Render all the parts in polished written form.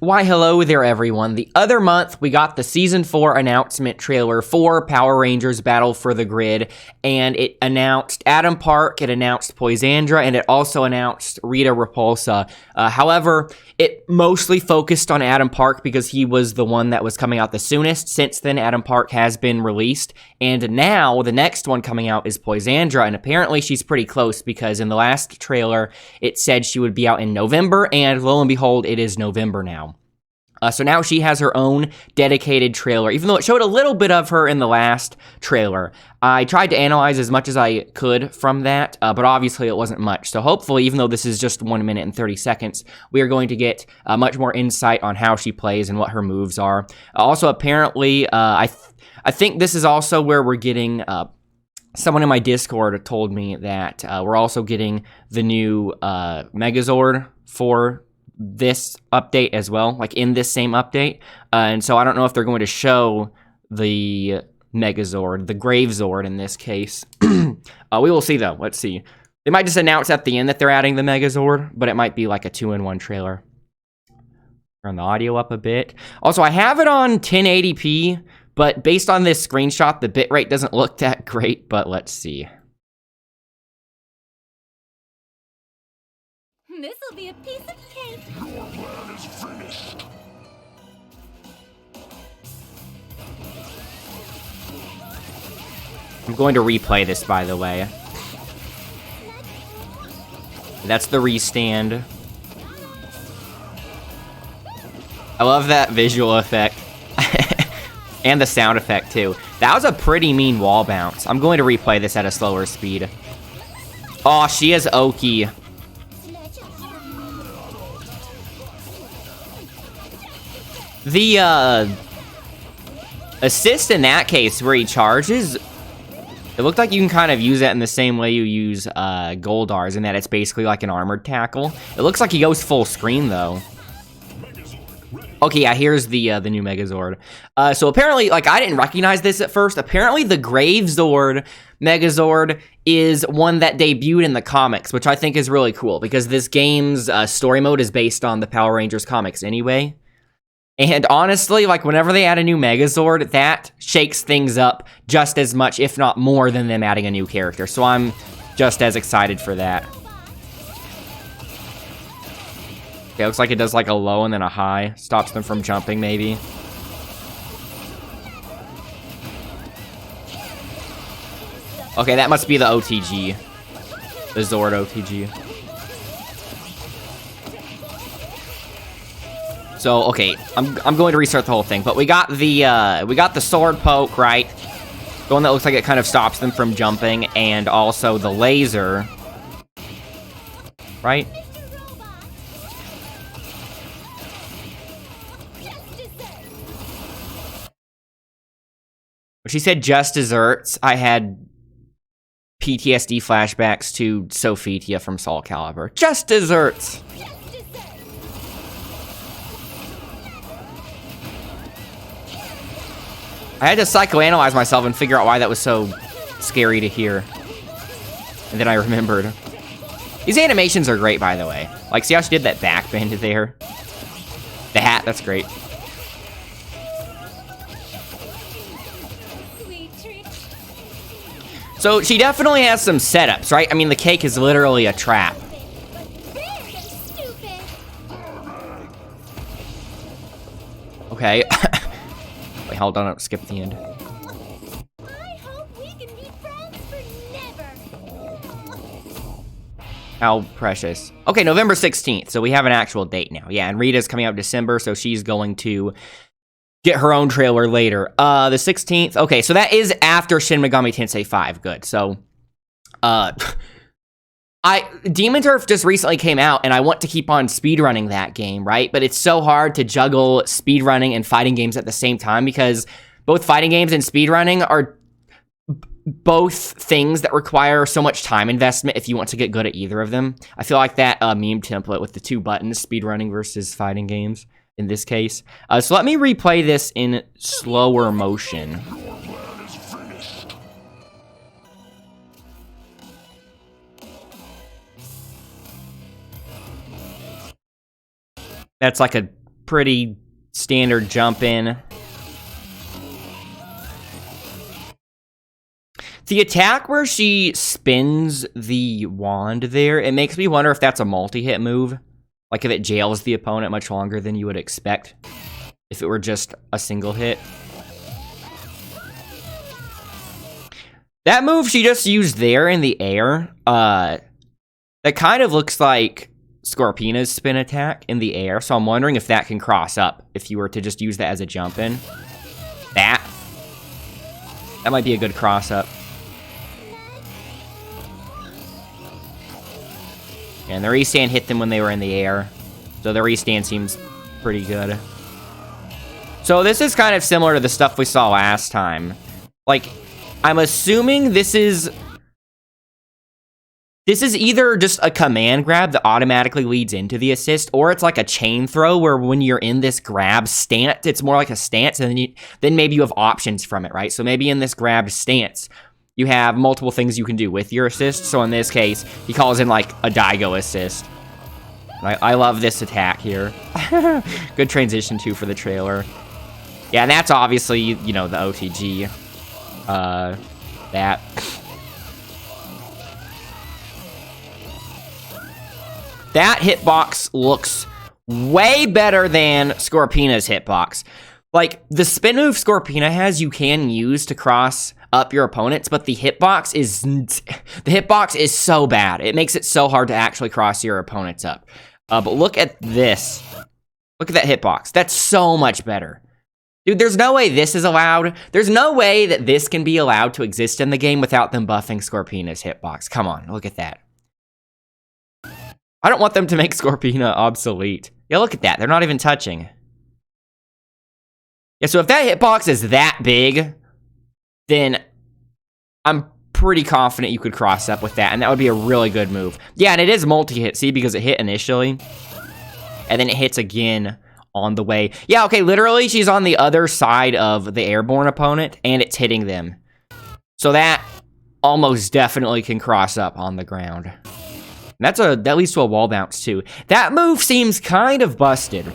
Why, hello there, everyone. The other month, we got the Season 4 announcement trailer for Power Rangers Battle for the Grid, and it announced Adam Park, it announced Poisandra, and it also announced Rita Repulsa. However, it mostly focused on Adam Park because he was the one that was coming out the soonest. Since then, Adam Park has been released, and now the next one coming out is Poisandra, and apparently she's pretty close because in the last trailer, it said she would be out in November, and lo and behold, it is November now. So now she has her own dedicated trailer, even though it showed a little bit of her in the last trailer. I tried to analyze as much as I could from that, but obviously it wasn't much. So hopefully, even though this is just 1 minute and 30 seconds, we are going to get much more insight on how she plays and what her moves are. Also, apparently, I think this is also where we're getting... someone in my Discord told me that we're also getting the new Megazord for this update as well, like in this same update. And so I don't know if they're going to show the Megazord, the Gravezord in this case. We will see though. Let's see. They might just announce at the end that they're adding the Megazord, but it might be like a 2-in-1 trailer. Turn the audio up a bit. Also, I have it on 1080p, but based on this screenshot, the bitrate doesn't look that great, but let's see. This'll be a piece of cake. Your plan is finished. I'm going to replay this, by the way. That's the restand. I love that visual effect. And the sound effect, too. That was a pretty mean wall bounce. I'm going to replay this at a slower speed. Oh, she is Oki. The, assist in that case, where he charges, it looked like you can kind of use that in the same way you use, Goldar's, in that it's basically like an armored tackle. It looks like he goes full screen, though. Okay, yeah, here's the new Megazord. So apparently, like, I didn't recognize this at first. Apparently, the Gravezord Megazord is one that debuted in the comics, which I think is really cool, because this game's story mode is based on the Power Rangers comics anyway. And honestly, like, whenever they add a new Megazord, that shakes things up just as much, if not more, than them adding a new character. So I'm just as excited for that. Okay, looks like it does like a low and then a high. Stops them from jumping, maybe. Okay, that must be the OTG. The Zord OTG. So, okay, I'm going to restart the whole thing, but we got the sword poke, right? The one that looks like it kind of stops them from jumping, and also the laser, right? When she said just desserts, I had PTSD flashbacks to Sophitia from Soul Calibur. Just desserts! I had to psychoanalyze myself and figure out why that was so scary to hear. And then I remembered. These animations are great, by the way. Like, see how she did that back bend there? The hat, that's great. So, she definitely has some setups, right? I mean, the cake is literally a trap. Okay. Wait, hold on, skip the end. I hope we can be friends for never. How precious. Okay, November 16th, so we have an actual date now. Yeah, and Rita's coming out December, so she's going to get her own trailer later. The 16th, okay, so that is after Shin Megami Tensei 5, good. So, Demon Turf just recently came out, and I want to keep on speedrunning that game, right? But it's so hard to juggle speedrunning and fighting games at the same time, because both fighting games and speedrunning are both things that require so much time investment if you want to get good at either of them. I feel like that meme template with the 2 buttons, speedrunning versus fighting games, in this case. So let me replay this in slower motion. That's like a pretty standard jump in. The attack where she spins the wand there, it makes me wonder if that's a multi-hit move. Like if it jails the opponent much longer than you would expect. If it were just a single hit. That move she just used there in the air, that kind of looks like Scorpina's spin attack in the air, so I'm wondering if that can cross up, if you were to just use that as a jump in. That might be a good cross up. And the restand hit them when they were in the air, so the restand seems pretty good. So this is kind of similar to the stuff we saw last time. Like, I'm assuming this is either just a command grab that automatically leads into the assist, or it's like a chain throw where when you're in this grab stance, it's more like a stance, and then maybe you have options from it, right? So maybe in this grab stance, you have multiple things you can do with your assist. So in this case, he calls in like a Daigo assist. I love this attack here. Good transition too for the trailer. Yeah, and that's obviously, you know, the OTG. That hitbox looks way better than Scorpina's hitbox. Like, the spin move Scorpina has, you can use to cross up your opponents, but the hitbox is so bad. It makes it so hard to actually cross your opponents up. But look at this. Look at that hitbox. That's so much better. Dude, there's no way this is allowed. There's no way that this can be allowed to exist in the game without them buffing Scorpina's hitbox. Come on, look at that. I don't want them to make Scorpina obsolete. Yeah, look at that. They're not even touching. Yeah, so if that hitbox is that big, then I'm pretty confident you could cross up with that, and that would be a really good move. Yeah, and it is multi-hit, see, because it hit initially, and then it hits again on the way. Yeah, okay, literally, she's on the other side of the airborne opponent, and it's hitting them. So that almost definitely can cross up on the ground. And that leads to a wall bounce, too. That move seems kind of busted.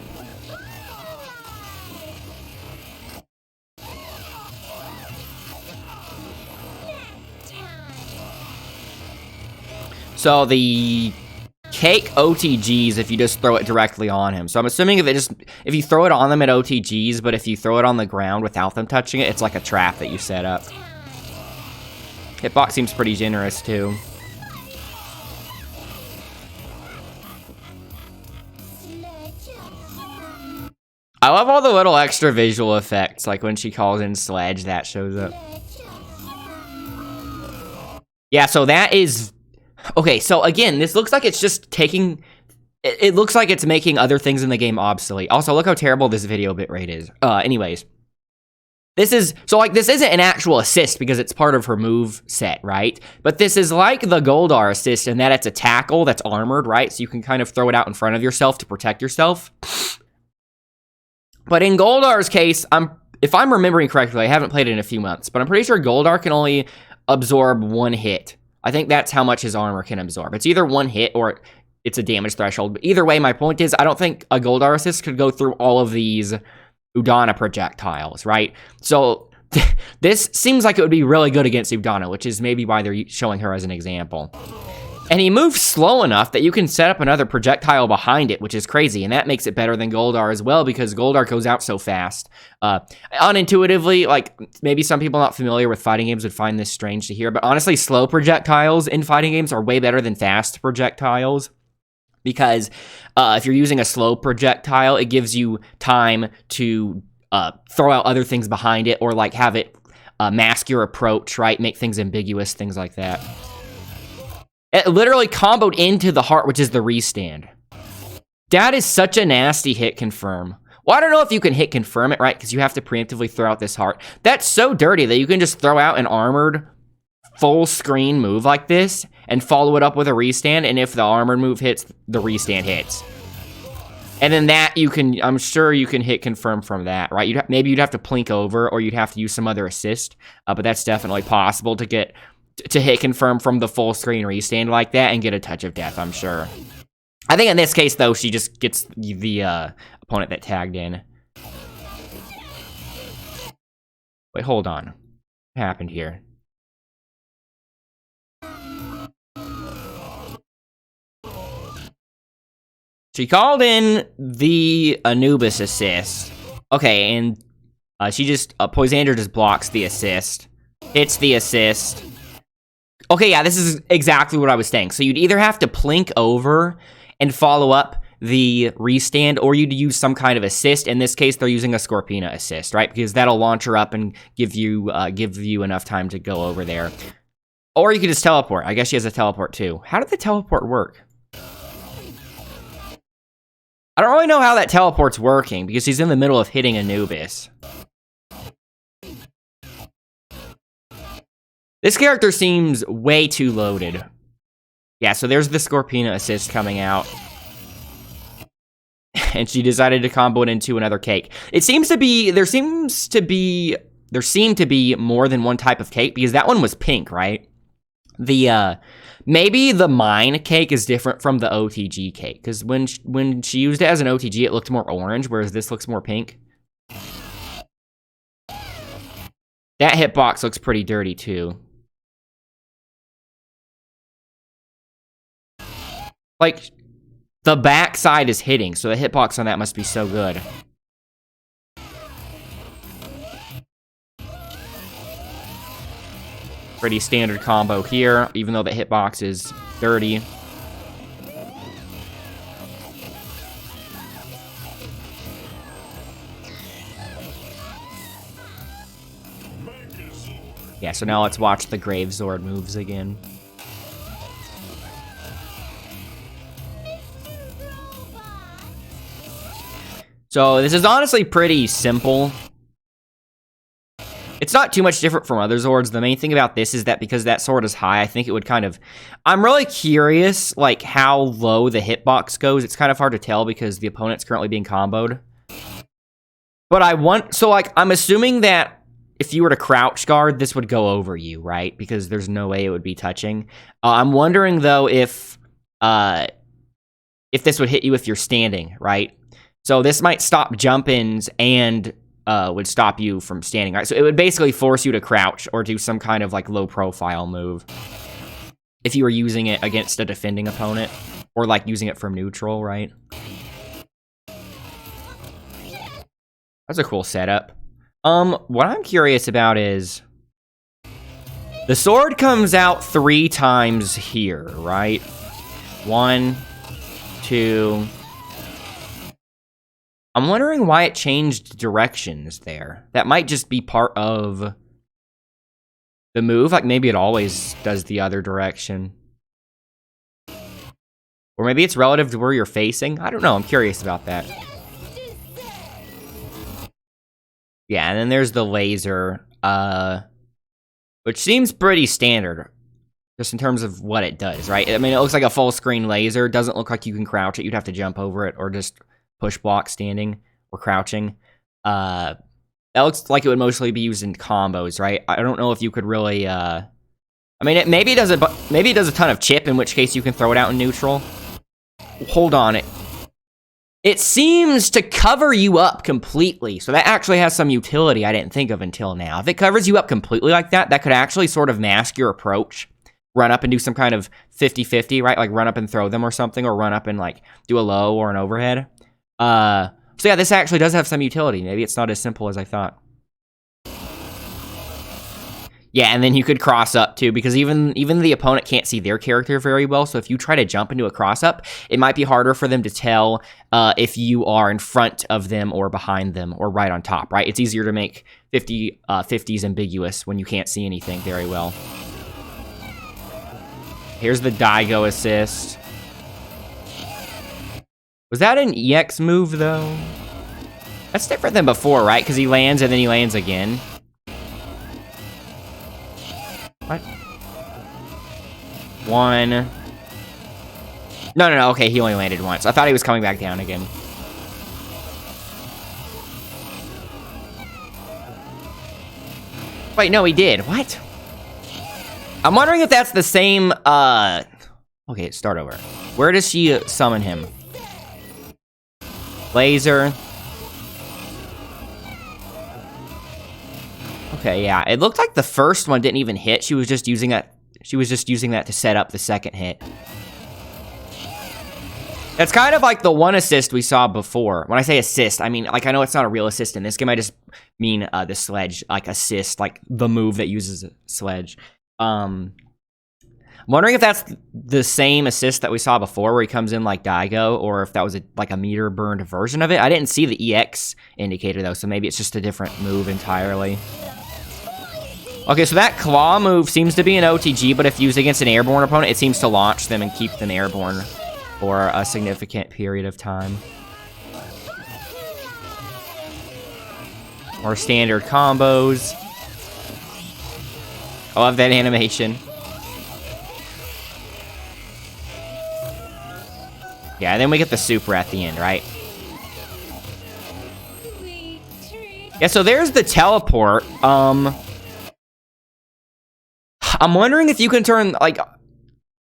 So the cake OTGs if you just throw it directly on him. So I'm assuming if you throw it on them at OTGs, but if you throw it on the ground without them touching it, it's like a trap that you set up. Hitbox seems pretty generous too. I love all the little extra visual effects, like when she calls in Sledge, that shows up. Yeah, so that is... Okay, so again, this looks like it's just taking... It looks like it's making other things in the game obsolete. Also, look how terrible this video bitrate is. Anyways. This is... So, like, this isn't an actual assist because it's part of her move set, right? But this is like the Goldar assist in that it's a tackle that's armored, right? So you can kind of throw it out in front of yourself to protect yourself. But in Goldar's case, if I'm remembering correctly, I haven't played it in a few months, but I'm pretty sure Goldar can only absorb one hit. I think that's how much his armor can absorb. It's either one hit or it's a damage threshold. But either way, my point is, I don't think a Goldar assist could go through all of these Udana projectiles, right? So this seems like it would be really good against Udana, which is maybe why they're showing her as an example. And he moves slow enough that you can set up another projectile behind it, which is crazy. And that makes it better than Goldar as well, because Goldar goes out so fast. Unintuitively, like, maybe some people not familiar with fighting games would find this strange to hear, but honestly, slow projectiles in fighting games are way better than fast projectiles. Because if you're using a slow projectile, it gives you time to throw out other things behind it, or like have it mask your approach, right? Make things ambiguous, things like that. It literally comboed into the heart, which is the restand. That is such a nasty hit confirm. Well, I don't know if you can hit confirm it, right? Because you have to preemptively throw out this heart. That's so dirty that you can just throw out an armored full screen move like this and follow it up with a restand, and if the armored move hits, the restand hits. And then that I'm sure you can hit confirm from that, right? Maybe you'd have to plink over, or you'd have to use some other assist, but that's definitely possible to hit confirm from the full screen restand like that and get a touch of death, I'm sure. I think in this case, though, she just gets the opponent that tagged in. Wait, hold on. What happened here? She called in the Anubis assist. Okay, and she just, Poisandra just blocks the assist. Hits the assist. Okay, yeah, this is exactly what I was saying. So you'd either have to plink over and follow up the restand, or you'd use some kind of assist. In this case, they're using a Scorpina assist, right? Because that'll launch her up and give you enough time to go over there. Or you could just teleport. I guess she has a teleport too. How did the teleport work? I don't really know how that teleport's working because she's in the middle of hitting Anubis. This character seems way too loaded. Yeah, so there's the Scorpina assist coming out. And she decided to combo it into another cake. It seems to be, there seem to be more than one type of cake, because that one was pink, right? Maybe the mine cake is different from the OTG cake, because when she used it as an OTG, it looked more orange, whereas this looks more pink. That hitbox looks pretty dirty, too. Like, the backside is hitting, so the hitbox on that must be so good. Pretty standard combo here, even though the hitbox is dirty. Yeah, so now let's watch the Gravezord moves again. So this is honestly pretty simple. It's not too much different from other Zords. The main thing about this is that because that sword is high, I think it would kind of... I'm really curious, like, how low the hitbox goes. It's kind of hard to tell because the opponent's currently being comboed. But so, like, I'm assuming that if you were to crouch guard, this would go over you, right? Because there's no way it would be touching. I'm wondering, though, if this would hit you if you're standing, right? So this might stop jump-ins and would stop you from standing, right? So it would basically force you to crouch or do some kind of, like, low-profile move if you were using it against a defending opponent or, like, using it from neutral, right? That's a cool setup. What I'm curious about is the sword comes out 3 times here, right? 1, 2... I'm wondering why it changed directions there. That might just be part of the move. Like, maybe it always does the other direction. Or maybe it's relative to where you're facing. I don't know. I'm curious about that. Yeah, and then there's the laser, which seems pretty standard, just in terms of what it does, right? I mean, it looks like a full-screen laser. It doesn't look like you can crouch it. You'd have to jump over it or just push block standing or crouching. That looks like it would mostly be used in combos, right? I don't know if you could really, I mean, maybe it does a ton of chip, in which case you can throw it out in neutral. Hold on, it seems to cover you up completely, so that actually has some utility I didn't think of until now. If it covers you up completely like that, that could actually sort of mask your approach. Run up and do some kind of 50-50, right? Like run up and throw them or something, or run up and like do a low or an overhead. So yeah, this actually does have some utility. Maybe it's not as simple as I thought. Yeah, and then you could cross up too, because even the opponent can't see their character very well. So if you try to jump into a cross up, it might be harder for them to tell if you are in front of them or behind them or right on top, right? It's easier to make 50s ambiguous when you can't see anything very well. Here's the Daigo assist. Was that an EX move, though? That's different than before, right? Because he lands and then he lands again. What? 1. No, okay, he only landed once. I thought he was coming back down again. Wait, no, he did. What? I'm wondering if that's the same, okay, start over. Where does she summon him? Laser. Okay, yeah. It looked like the first one didn't even hit. She was just using that. She was just using that to set up the second hit. That's kind of like the one assist we saw before. When I say assist, I mean, like, I know it's not a real assist in this game. I just mean the sledge, like, assist, like, the move that uses a sledge. I'm wondering if that's the same assist that we saw before where he comes in like Daigo, or if that was like a meter burned version of it. I didn't see the EX indicator, though, so maybe it's just a different move entirely. Okay, so that claw move seems to be an OTG, but if used against an airborne opponent, it seems to launch them and keep them airborne for a significant period of time. Or standard combos. I love that animation. Yeah, and then we get the super at the end, right? Yeah, so there's the teleport. I'm wondering if you can turn, like,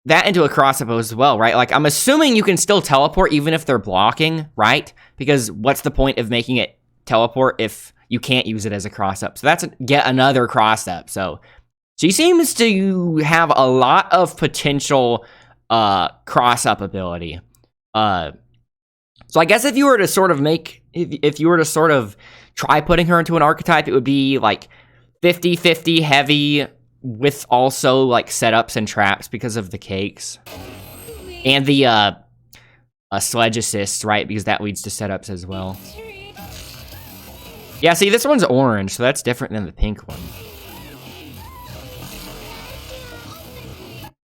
that into a cross-up as well, right? Like, I'm assuming you can still teleport even if they're blocking, right? Because what's the point of making it teleport if you can't use it as a cross-up? So that's yet another cross-up. So she seems to have a lot of potential cross-up ability. So I guess if you were to sort of make, if you were to sort of try putting her into an archetype, it would be like 50-50 heavy with also like setups and traps because of the cakes. And the sledge assist, right? Because that leads to setups as well. Yeah, see, this one's orange, so that's different than the pink one.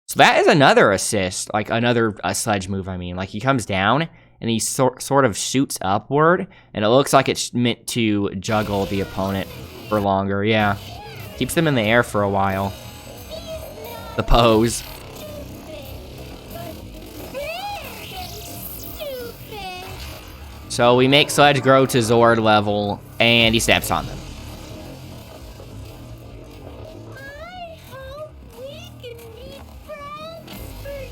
So that is another assist, like another sledge move, I mean. Like, he comes down, and he sort of shoots upward, and it looks like it's meant to juggle the opponent for longer, yeah. Keeps them in the air for a while. The pose. So we make Sledge grow to Zord level, and he steps on them. I hope we can be friends for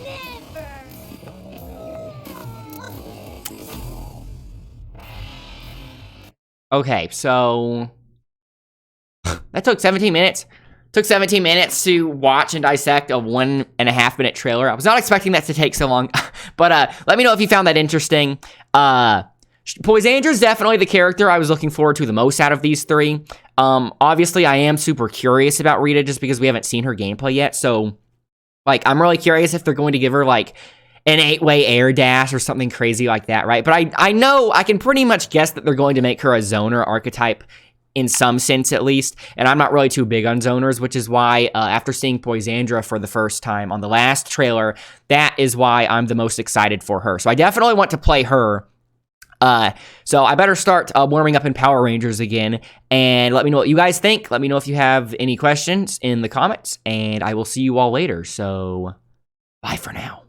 never. Okay, so that took 17 minutes. Took 17 minutes to watch and dissect a 1.5 minute trailer. I was not expecting that to take so long, but let me know if you found that interesting. Poisandra's definitely the character I was looking forward to the most out of these three. Obviously, I am super curious about Rita just because we haven't seen her gameplay yet. So, like, I'm really curious if they're going to give her, like, an 8-way air dash or something crazy like that, right? But I know, I can pretty much guess that they're going to make her a zoner archetype in some sense, at least. And I'm not really too big on zoners, which is why, after seeing Poisandra for the first time on the last trailer, that is why I'm the most excited for her. So I definitely want to play her. So I better start warming up in Power Rangers again, and let me know what you guys think. Let me know if you have any questions in the comments, and I will see you all later. So, bye for now.